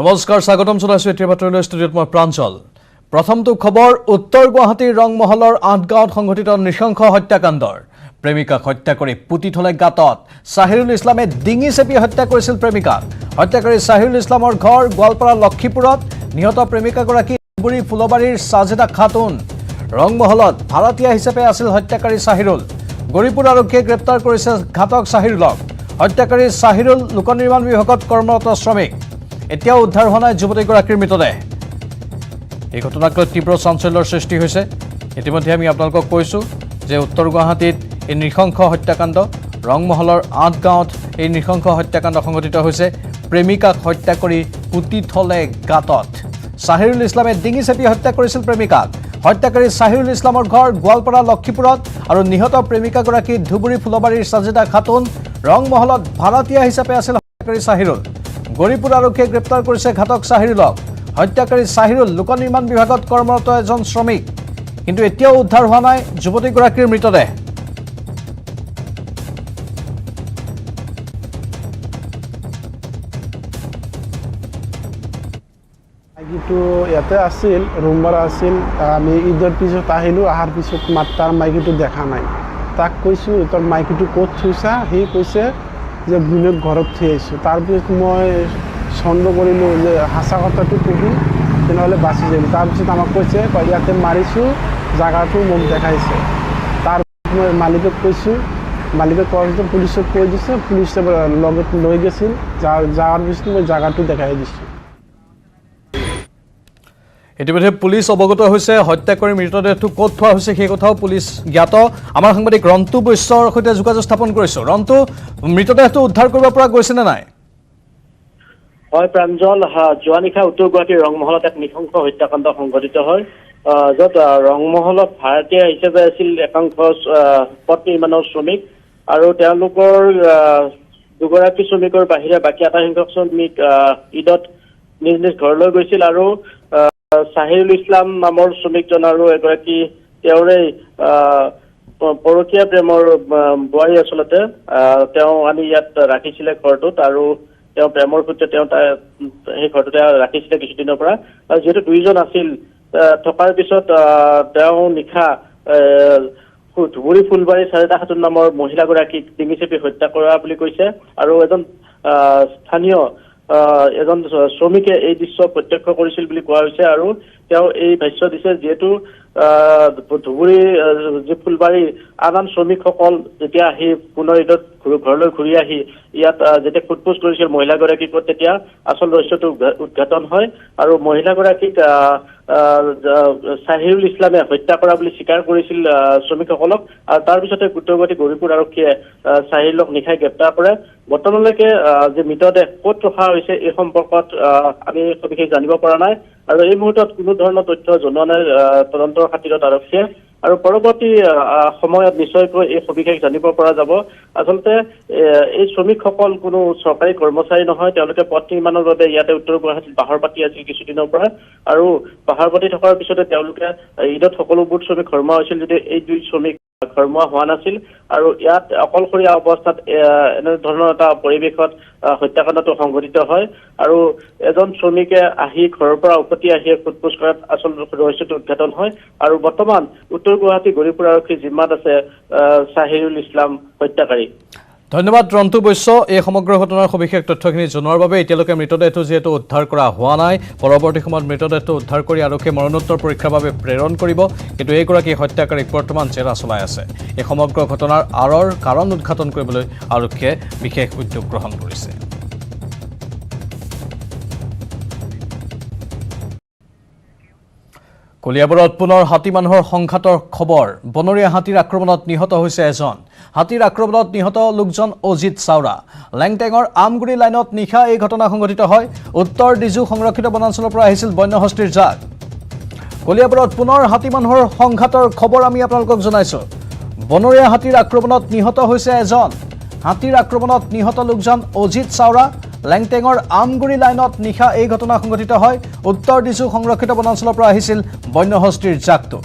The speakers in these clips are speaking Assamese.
নমস্কাৰ স্বাগতম জনাইছো এতিয়া বাতৰিলৈ ষ্টুডিঅ'ত মই প্ৰাঞ্জল। প্ৰথমটো খবৰ উত্তৰ গুৱাহাটীৰ ৰংমহলৰ ৮ গাঁৱত সংঘটিত নৃশংস হত্যাকাণ্ডৰ। প্ৰেমিকাক হত্যা কৰি পুতি থলে গাঁতত। চাহিৰুল ইছলামে ডিঙি চেপি হত্যা কৰিছিল প্ৰেমিকাক। হত্যাকাৰী চাহিৰুল ইছলামৰ ঘৰ গোৱালপাৰা লক্ষীপুৰত। নিহত প্ৰেমিকাগৰাকী বুঢ়ী ফুলবাৰীৰ সাজেদা খাতুন। ৰংমহলত ভাড়াতীয়া হিচাপে আছিল হত্যাকাৰী চাহিৰুল। গৌৰীপুৰ আৰক্ষীয়ে গ্ৰেপ্তাৰ কৰিছে ঘাতক চাহিৰুলক। হত্যাকাৰী চাহিৰুল লোকনিৰ্মাণ বিভাগত কৰ্মৰত শ্ৰমিক। এতিয়াও উদ্ধাৰ হোৱা নাই যুৱতীগৰাকীৰ মৃতদেহ। এই ঘটনাক লৈ তীব্ৰ চাঞ্চল্যৰ সৃষ্টি হৈছে। ইতিমধ্যে আমি আপোনালোকক কৈছোঁ যে উত্তৰ গুৱাহাটীত এই নৃশংস হত্যাকাণ্ড, ৰংমহলৰ ৮ গাঁৱত এই নৃশংস হত্যাকাণ্ড সংঘটিত হৈছে। প্ৰেমিকাক হত্যা কৰি পুতি থলে গাঁতত। চাহিৰুল ইছলামে ডিঙি চেপি হত্যা কৰিছিল প্ৰেমিকাক। হত্যাকাৰী চাহিৰুল ইছলামৰ ঘৰ গোৱালপাৰা লক্ষীপুৰত আৰু নিহত প্ৰেমিকাগৰাকী ধুবুৰী ফুলবাৰীৰ সাজেদা খাতুন। ৰংমহলত ভাড়াতীয়া হিচাপে আছিল হত্যাকাৰী চাহিৰুল। গৌৰীপুৰ আৰক্ষীয়ে গ্ৰেপ্তাৰ কৰিছে ঘাতক চাহিৰুলক। হত্যাকাৰী চাহিৰুল লোকনিৰ্মাণ বিভাগত কৰ্মৰত এজন শ্ৰমিক। কিন্তু এতিয়াও উদ্ধাৰ হোৱা নাই যুৱতীগৰাকীৰ মৃতদেহ। মাইকীটো ইয়াতে আছিল, ৰুম ভাড়া আছিল। আমি ঈদৰ পিছত আহিলোঁ, অহাৰ পিছত তাৰ মাইকীটো দেখা নাই। তাক কৈছোঁ তোৰ মাইকীটো ক'ত থৈছা? সি কৈছে যে ভিনক ঘৰত থৈ আহিছোঁ। তাৰপিছত মই সন্দেহ কৰিলোঁ যে সঁচা কথাটো কবি তেনেহ'লে বাচি যাবি। তাৰপিছত আমাক কৈছে ইয়াতে মাৰিছোঁ, জাগাটো মোক দেখাইছে। তাৰপিছত মই মালিকক কৈছোঁ, মালিকে কোৱাৰ পিছত পুলিচক কৈ দিছে, পুলিচে লগত লৈ গৈছিল। যোৱাৰ পিছত মই জাগাটো দেখাই দিছোঁ। ইতিমধ্যে পুলিচ অৱগত হৈছে। হত্যাকাৰীৰ মৃতদেহটো ক'ত থোৱা হৈছে সেই কথাও পুলিচ জ্ঞাত। আমাৰ সাংবাদিক ৰন্তু বৈশ্যৰ সৈতে যোগাযোগ স্থাপন কৰিছোঁ। ৰন্তু, মৃতদেহটো উদ্ধাৰ কৰিব পৰা গৈছে নে নাই? হয় প্ৰাঞ্জল, যোৱা নিশা উত্তৰ গুৱাহাটীৰ ৰংমহলত এক নৃশংস হত্যাকাণ্ড সংঘটিত হয়, য'ত ৰংমহলত ভাড়াতীয়া হিচাপে আছিল একাংশ পথ নিৰ্মাণৰ শ্ৰমিক আৰু তেওঁলোকৰ দুগৰাকী শ্ৰমিকৰ বাহিৰে বাকী এটা সংখ্যক শ্ৰমিক ঈদত নিজ নিজ ঘৰলৈ গৈছিল। আৰু চাহিৰুল ইছলাম নামৰ শ্ৰমিকজন আৰু এগৰাকী তেওঁৰে পৰকীয়া প্ৰেমৰ বোৱাৰী আচলতে তেওঁ আনি ইয়াত ৰাখিছিলে ঘৰটোত। আৰু তেওঁ প্ৰেমৰ সূত্ৰে তেওঁ সেই ঘৰটোতে ৰাখিছিলে কিছুদিনৰ পৰা। আৰু যিহেতু দুইজন আছিল, থকাৰ পিছত তেওঁ নিশা ধুবুৰী ফুলবাৰী সাজেদা খাতুন নামৰ মহিলাগৰাকীক ডিঙি চেপি হত্যা কৰা বুলি কৈছে। আৰু এজন স্থানীয় এজন শ্ৰমিকে এই দৃশ্য প্ৰত্যক্ষ কৰিছিল বুলি কোৱা হৈছে। আৰু তেওঁ এই ভাষ্য দিছে, যিহেতু ধুবুৰী যি ফুলবাৰীৰ আন শ্ৰমিকসকল যেতিয়া আহি পুনৰ ঈদত ঘৰলৈ ঘূৰি আহি ইয়াত যেতিয়া সোধপোছ কৰিছিল মহিলাগৰাকীক, তেতিয়া আচল ৰহস্যটো উদ্ঘাটন হয়। আৰু মহিলাগৰাকীক চাহিৰুল ইছলামে হত্যা কৰা বুলি স্বীকাৰ কৰিছিল শ্ৰমিকসকলক। আৰু তাৰপিছতে উত্তৰ গুৱাহাটী গৌৰীপুৰ আৰক্ষীয়ে চাহিৰুলক নিশাই গ্ৰেপ্তাৰ কৰে। বৰ্তমানলৈকে যে মৃতদেহ ক'ত ৰখা হৈছে এই সম্পৰ্কত আমি সবিশেষ জানিব পৰা নাই। আৰু এই মুহূৰ্তত কোনো ধৰণৰ তথ্য জনোৱা নাই তদন্তৰ খাতিৰত আৰক্ষীয়ে। আৰু পৰৱৰ্তী সময়ত নিশ্চয়কৈ এই সবিশেষ জানিব পৰা যাব। আচলতে এই শ্ৰমিকসকল কোনো চৰকাৰী কৰ্মচাৰী নহয়, তেওঁলোকে পথ নিৰ্মাণৰ বাবে ইয়াতে উত্তৰ গুৱাহাটীত বাহৰ পাতি আছিল কিছুদিনৰ পৰা। আৰু বাহৰ পাতি থকাৰ পিছতে তেওঁলোকে ঈদত সকলোবোৰ শ্ৰমিক ঘৰমুৱা হৈছিল, যদিও এই দুই শ্ৰমিক ঘৰমুৱা হোৱা নাছিল। আৰু ইয়াত অকলশৰীয়া অৱস্থাত এনেধৰণৰ এটা পৰিৱেশত হত্যাকাণ্ডটো সংঘটিত হয়। আৰু এজন শ্ৰমিকে আহি ঘৰৰ পৰা উভতি আহি সোধপোছ কৰাত আচল ৰহস্যটো উদ্ঘাটন হয়। আৰু বৰ্তমান উত্তৰ গুৱাহাটী গৌৰীপুৰ আৰক্ষীৰ জিম্মাত আছে চাহিৰুল ইছলাম হত্যাকাৰী। ধন্যবাদ ৰন্তু বৈশ্য এই সমগ্ৰ ঘটনাৰ সবিশেষ তথ্যখিনি জনোৱাৰ বাবে। এতিয়ালৈকে মৃতদেহটো যিহেতু উদ্ধাৰ কৰা হোৱা নাই, পৰৱৰ্তী সময়ত মৃতদেহটো উদ্ধাৰ কৰি আৰক্ষীয়ে মৰণোত্তৰ পৰীক্ষাৰ বাবে প্ৰেৰণ কৰিব। কিন্তু এইগৰাকী হত্যাকাৰীক বৰ্তমান জেৰা চলাই আছে। এই সমগ্ৰ ঘটনাৰ আঁৰৰ কাৰণ উদ্ঘাটন কৰিবলৈ আৰক্ষীয়ে বিশেষ উদ্যোগ গ্ৰহণ কৰিছে। কলিয়াবৰত পুনৰ হাতী মানুহৰ সংঘাতৰ খবৰ। বনৰীয়া হাতীৰ আক্ৰমণত নিহত হৈছে এজন। হাতীৰ আক্ৰমণত নিহত লোকজন অজিত চাওৰা। লেংটেঙৰ আমগুৰি লাইনত নিশা এই ঘটনা সংঘটিত হয়। উত্তৰ ডিজু সংৰক্ষিত বনাঞ্চলৰ পৰা আহিছিল বন্যহস্তীৰ জাক। কলিয়াবৰত পুনৰ হাতী মানুহৰ সংঘাতৰ খবৰ আমি আপোনালোকক জনাইছোঁ। বনৰীয়া হাতীৰ আক্ৰমণত নিহত হৈছে এজন। হাতীৰ আক্ৰমণত নিহত লোকজন অজিত চাওৰা। লেংটেঙৰ আমগুৰি লাইনত নিশা এই ঘটনা সংঘটিত হয়। উত্তৰ ডিজু সংৰক্ষিত বনাঞ্চলৰ পৰা আহিছিল বন্যহস্তীৰ জাকটো।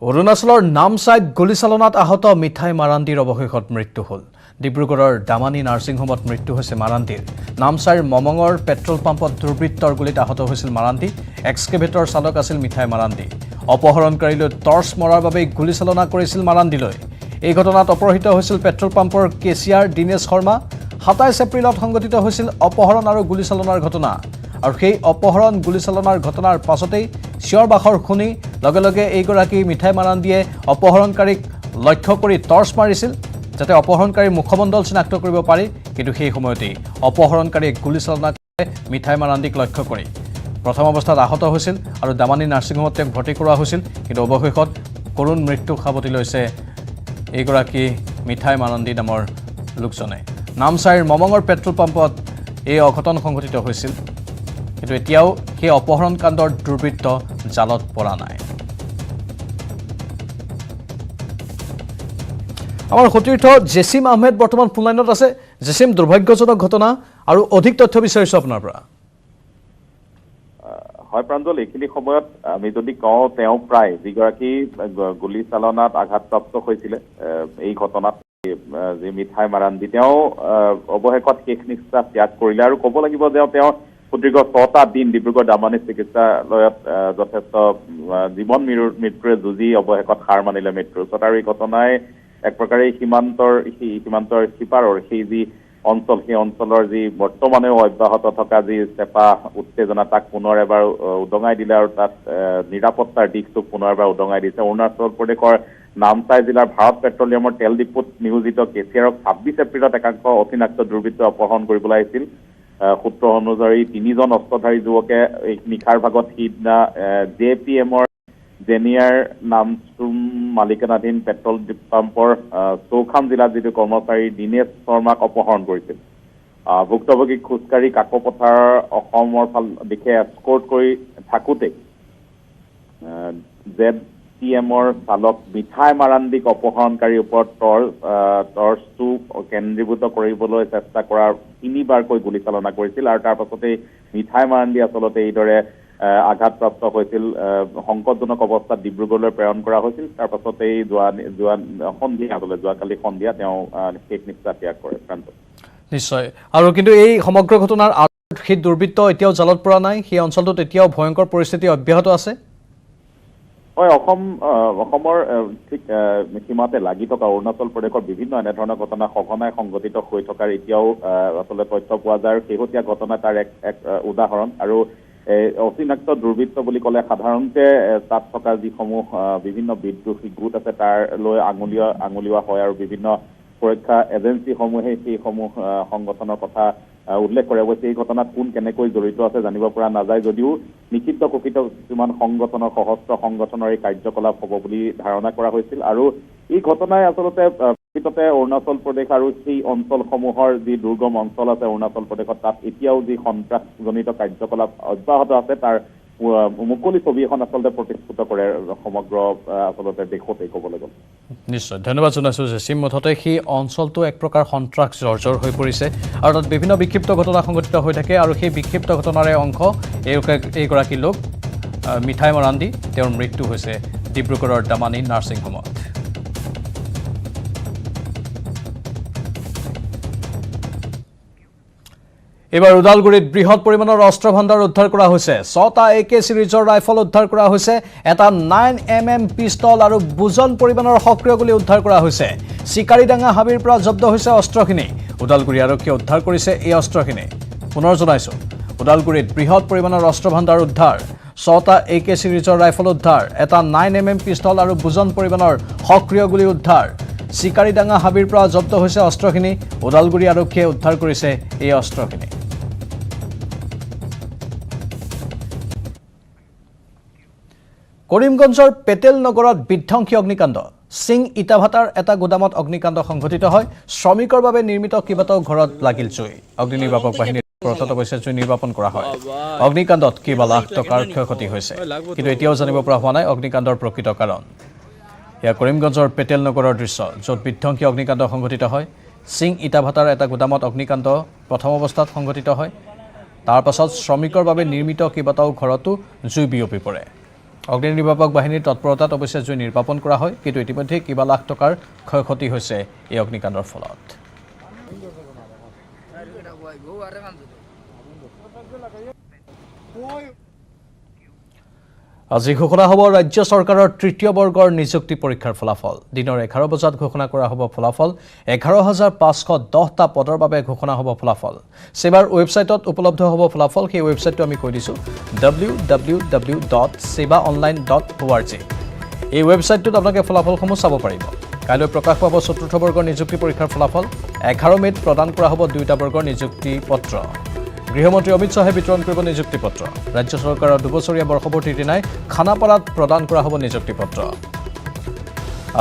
অৰুণাচলৰ নামচাইত গুলীচালনাত আহত মিঠাই মাৰাণ্ডীৰ অৱশেষত মৃত্যু হ'ল। ডিব্ৰুগড়ৰ দামানী নাৰ্ছিং হোমত মৃত্যু হৈছে মাৰাণ্ডীৰ। নামচাইৰ মমঙৰ পেট্ৰল পাম্পত দুৰ্বৃত্তৰ গুলীত আহত হৈছিল মাৰাণ্ডী। এক্সকেভেটৰ চালক আছিল মিঠাই মাৰাণ্ডী। অপহৰণকাৰীলৈ টৰ্চ মৰাৰ বাবেই গুলীচালনা কৰিছিল মাৰাণ্ডীলৈ। এই ঘটনাত অপহৃত হৈছিল পেট্ৰল পাম্পৰ কেচিয়াৰ দীনেশ শৰ্মা। ২৭ এপ্ৰিলত সংঘটিত হৈছিল অপহৰণ আৰু গুলীচালনাৰ ঘটনা। আৰু সেই অপহৰণ গুলীচালনাৰ ঘটনাৰ পাছতেই চিঞৰ বাখৰ শুনি লগে লগে এইগৰাকী মিঠাই মাৰাণ্ডীয়ে অপহৰণকাৰীক লক্ষ্য কৰি টৰ্চ মাৰিছিল যাতে অপহৰণকাৰীৰ মুখমণ্ডল চিনাক্ত কৰিব পাৰি। কিন্তু সেই সময়তেই অপহৰণকাৰীয়ে গুলীচালনা কৰে মিঠাই মাৰাণ্ডীক লক্ষ্য কৰি। প্ৰথম অৱস্থাত আহত হৈছিল আৰু দামানী নাৰ্ছিং হোমত তেওঁক ভৰ্তি কৰোৱা হৈছিল। কিন্তু অৱশেষত কৰুণ মৃত্যুক সাৱটি লৈছে এইগৰাকী মিঠাই মাৰাণ্ডী নামৰ লোকজনে। নামচাইৰ মমঙৰ পেট্ৰল পাম্পত এই অঘটন সংঘটিত হৈছিল। কিন্তু এতিয়াও সেই অপহৰণ কাণ্ডৰ দুৰ্বৃত্ত জালত পৰা নাই। আমাৰ সতীৰ্থ জেছিম আহমেদ বৰ্তমান ফোনলাইনত আছে। জেছিম, দুৰ্ভাগ্যজনক ঘটনা আৰু অধিক তথ্য বিচাৰিছোঁ আপোনাৰ পৰা। হয় প্ৰাঞ্জল, এইখিনি সময়ত আমি যদি কওঁ তেওঁ প্ৰায় যিগৰাকী গুলীচালনাত আঘাতপ্ৰাপ্ত হৈছিলে এই ঘটনাত যি মিঠাই মাৰাণ্ডী, তেওঁ অৱশেষত শেষ নিশ্বাস ত্যাগ কৰিলে। আৰু ক'ব লাগিব যে তেওঁ সুদীৰ্ঘ ৬টা দিন ডিব্ৰুগড় দামানী চিকিৎসালয়ত যথেষ্ট জীৱন মৃত্যুৰে যুঁজি অৱশেষত হাৰ মানিলে মৃত্যুৰ ওচৰত। আৰু এই ঘটনাই এক প্ৰকাৰে সীমান্তৰ সিপাৰৰ সেই যি অঞ্চল, সেই অঞ্চলৰ যি বৰ্তমানেও অব্যাহত থকা যি চেপা উত্তেজনা তাক পুনৰ এবাৰ উদঙাই দিলে আৰু তাত নিৰাপত্তাৰ দিশটোক পুনৰ এবাৰ উদঙাই দিছে। অৰুণাচল প্ৰদেশৰ নামচাই জিলাৰ ভাৰত পেট্ৰলিয়ামৰ তেল ডিপুত নিয়োজিত কেচিয়াৰক ২৬ এপ্ৰিলত একাংশ অচিনাক্ত দুৰ্বৃত্তই অপহৰণ কৰিবলৈ আহিছিল। সূত্ৰ অনুযায়ী ৩জন অস্ত্ৰধাৰী যুৱকে এই নিশাৰ ভাগত সিদিনা JPMৰ জেনিয়াৰ নামচুম মালিকানাধীন পেট্ৰল পাম্পৰ চৌখাম জিলাত যিটো কৰ্মচাৰী দীনেশ শৰ্মাক অপহৰণ কৰিছিল। ভুক্তভোগীক খোজকাঢ়ি কাকপথাৰ অসমৰ দিশে এস্কৰ্ট কৰি থাকোঁতেই ZPMৰ চালক মিঠাই মাৰাণ্ডীক অপহৰণকাৰীৰ ওপৰত টৰ্চটো কেন্দ্ৰীভূত কৰিবলৈ চেষ্টা কৰাৰ ৩বাৰকৈ গুলীচালনা কৰিছিল। আৰু তাৰ পাছতেই মিঠাই মাৰাণ্ডী আচলতে এইদৰে আঘাতপ্ৰাপ্ত হৈছিল। সংকটজনক অৱস্থাত ডিব্ৰুগড়লৈ প্ৰেৰণ কৰা হৈছিল। তাৰ পাছতেই যোৱাকালি সন্ধিয়া তেওঁ শেষ নিশ্বাস ত্যাগ কৰে। নিশ্চয়। আৰু কিন্তু এই সমগ্ৰ ঘটনাৰ আঁৰত সেই দুৰ্বৃত্ত এতিয়াও জালত পৰা নাই। সেই অঞ্চলটোত এতিয়াও ভয়ংকৰ পৰিস্থিতি অব্যাহত আছে। হয়, অসমৰ ঠিক সীমাতে লাগি থকা অৰুণাচল প্ৰদেশৰ বিভিন্ন এনেধৰণৰ ঘটনা সঘনাই সংঘটিত হৈ থকাৰ এতিয়াও আচলতে তথ্য পোৱা যায়। আৰু শেহতীয়া ঘটনা তাৰ এক উদাহৰণ। আৰু অচিনাক্ত দুৰ্বৃত্ত বুলি ক'লে সাধাৰণতে তাত থকা যিসমূহ বিভিন্ন বিদ্ৰোহী গোট আছে তাৰলৈ আঙুলিওৱা হয়। আৰু বিভিন্ন সুৰক্ষা এজেঞ্চিসমূহে সেইসমূহ সংগঠনৰ কথা উল্লেখ কৰে। অৱশ্যে এই ঘটনাত কোন কেনেকৈ জড়িত আছে জানিব পৰা নাযায় যদিও নিষিদ্ধ ঘোষিত কিছুমান সংগঠনৰ সশস্ত্ৰ সংগঠনৰ এই কাৰ্যকলাপ হ'ব বুলি ধাৰণা কৰা হৈছিল। আৰু এই ঘটনাই আচলতে প্ৰকৃততে অৰুণাচল প্ৰদেশ আৰু সেই অঞ্চলসমূহৰ যি দুৰ্গম অঞ্চল আছে অৰুণাচল প্ৰদেশত, তাত এতিয়াও যি সন্ত্ৰাসজনিত কাৰ্যকলাপ অব্যাহত আছে তাৰ মুকলি ছবি এখন আচলতে প্ৰতিষ্ঠিত কৰে সমগ্ৰ আচলতে দেশতেই ক'বলৈ গ'লে। নিশ্চয়, ধন্যবাদ জনাইছোঁ জেছিম। মুঠতে সেই অঞ্চলটো এক প্ৰকাৰ সন্ত্ৰাস জৰ্জৰ হৈ পৰিছে আৰু তাত বিভিন্ন বিক্ষিপ্ত ঘটনা সংঘটিত হৈ থাকে। আৰু সেই বিক্ষিপ্ত ঘটনাৰে অংশ এইগৰাকী লোক মিঠাই মাৰাণ্ডী, তেওঁৰ মৃত্যু হৈছে ডিব্ৰুগড়ৰ দামানী নাৰ্ছিং হোমত। এইবাৰ ওদালগুৰিত বৃহৎ পৰিমাণৰ অস্ত্ৰ ভাণ্ডাৰ উদ্ধাৰ কৰা হৈছে। ৬টা AK চিৰিজৰ ৰাইফল উদ্ধাৰ কৰা হৈছে। এটা 9mm পিষ্টল আৰু বুজন পৰিমাণৰ সক্ৰিয় গুলী উদ্ধাৰ কৰা হৈছে। চিকাৰীডাঙা হাবিৰ পৰা জব্দ হৈছে অস্ত্ৰখিনি। ওদালগুৰি আৰক্ষীয়ে উদ্ধাৰ কৰিছে এই অস্ত্ৰখিনি। পুনৰ জনাইছোঁ, ওদালগুৰিত বৃহৎ পৰিমাণৰ অস্ত্ৰ ভাণ্ডাৰ উদ্ধাৰ। ৬টা AK চিৰিজৰ ৰাইফল উদ্ধাৰ। এটা 9mm পিষ্টল আৰু বুজন পৰিমাণৰ সক্ৰিয় গুলী উদ্ধাৰ। চিকাৰীডাঙা হাবিৰ পৰা জব্দ হৈছে অস্ত্ৰখিনি। ওদালগুৰি আৰক্ষীয়ে উদ্ধাৰ কৰিছে এই অস্ত্ৰখিনি। কৰিমগঞ্জৰ পেটেল নগৰত বিধ্বংসী অগ্নিকাণ্ড। সিং ইটাভাটাৰ এটা গোদামত অগ্নিকাণ্ড সংঘটিত হয়। শ্ৰমিকৰ বাবে নিৰ্মিত কেইবাটাও ঘৰত লাগিল জুই। অগ্নি নিৰ্বাপক বাহিনীৰ পথত অৱশ্যে জুই নিৰ্বাপন কৰা হয়। অগ্নিকাণ্ডত কেইবা লাখ টকাৰ ক্ষয়ক্ষতি হৈছে। কিন্তু এতিয়াও জানিব পৰা হোৱা নাই অগ্নিকাণ্ডৰ প্ৰকৃত কাৰণ। এয়া কৰিমগঞ্জৰ পেটেল নগৰৰ দৃশ্য, য'ত বিধ্বংসী অগ্নিকাণ্ড সংঘটিত হয়। সিং ইটাভাটাৰ এটা গোদামত অগ্নিকাণ্ড প্ৰথম অৱস্থাত সংঘটিত হয়। তাৰ পাছত শ্ৰমিকৰ বাবে নিৰ্মিত কেইবাটাও ঘৰতো জুই বিয়পি পৰে। অগ্নি নিৰ্বাপক বাহিনীৰ তৎপৰতাত অৱশ্যে জুই নিৰ্বাপন কৰা হয়, কিন্তু ইতিমধ্যে কিবা লাখ টকাৰ ক্ষয় ক্ষতি হৈছে এই অগ্নিকাণ্ডৰ ফলত। আজি ঘোষণা হ'ব ৰাজ্য চৰকাৰৰ তৃতীয় বৰ্গৰ নিযুক্তি পৰীক্ষাৰ ফলাফল। দিনৰ 11 বজাত ঘোষণা কৰা হ'ব ফলাফল। 11,510টা পদৰ বাবে ঘোষণা হ'ব ফলাফল। সেৱাৰ ৱেবছাইটত উপলব্ধ হ'ব ফলাফল। সেই ৱেবছাইটটো আমি কৈ দিছোঁ www.sebaonline.org। এই ৱেবছাইটটোত আপোনালোকে ফলাফলসমূহ চাব পাৰিব। কাইলৈ প্ৰকাশ পাব চতুৰ্থ বৰ্গৰ নিযুক্তি পৰীক্ষাৰ ফলাফল। 11 মে'ত প্ৰদান কৰা হ'ব দুয়োটা বৰ্গৰ নিযুক্তি পত্ৰ। গৃহমন্ত্ৰী অমিত শ্বাহে বিতৰণ কৰিব নিযুক্তি পত্ৰ। ৰাজ্য চৰকাৰৰ দুবছৰীয়া বৰ্ষপূৰ্তিৰ দিনাই খানাপাৰাত প্ৰদান কৰা হ'ব নিযুক্তি পত্ৰ।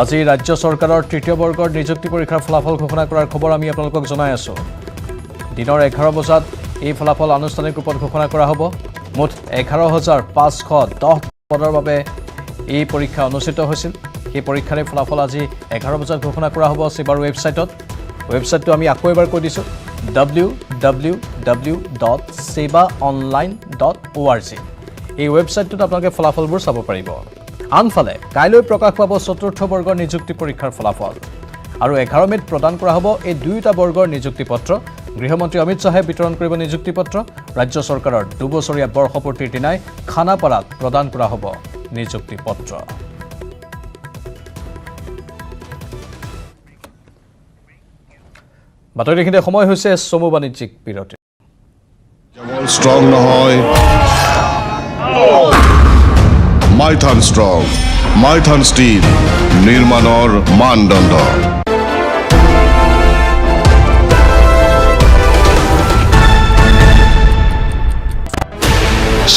আজি ৰাজ্য চৰকাৰৰ তৃতীয় বৰ্গৰ নিযুক্তি পৰীক্ষাৰ ফলাফল ঘোষণা কৰাৰ খবৰ আমি আপোনালোকক জনাই আছোঁ। দিনৰ 11 বজাত এই ফলাফল আনুষ্ঠানিক ৰূপত ঘোষণা কৰা হ'ব। মুঠ 11,510 পদৰ বাবে এই পৰীক্ষা অনুষ্ঠিত হৈছিল। এই পৰীক্ষাৰে ফলাফল আজি 11 বজাত ঘোষণা কৰা হ'ব সেৱাৰ ৱেবছাইটত। ৱেবছাইটটো আমি আকৌ এবাৰ কৈ দিছোঁ www.sebaonline.org। এই ৱেবছাইটটোত আপোনালোকে ফলাফলবোৰ চাব পাৰিব। আনফালে কাইলৈ প্ৰকাশ পাব চতুৰ্থ বৰ্গৰ নিযুক্তি পৰীক্ষাৰ ফলাফল আৰু 11 মে'ত প্ৰদান কৰা হ'ব এই দুয়োটা বৰ্গৰ নিযুক্তি পত্ৰ। গৃহমন্ত্ৰী অমিত শ্বাহে বিতৰণ কৰিব নিযুক্তি পত্ৰ। ৰাজ্য চৰকাৰৰ দুবছৰীয়া বৰ্ষপূৰ্তিৰ দিনাই খানাপাৰাত প্ৰদান কৰা হ'ব নিযুক্তি পত্ৰ। বাতৰিখিনিতে সময় হৈছে চমু বাণিজ্যিক বিৰতি। ষ্ট্ৰং নহয় মাইথান ষ্ট্ৰং, মাইথান ষ্টীল নিৰ্মাণৰ মানদণ্ড।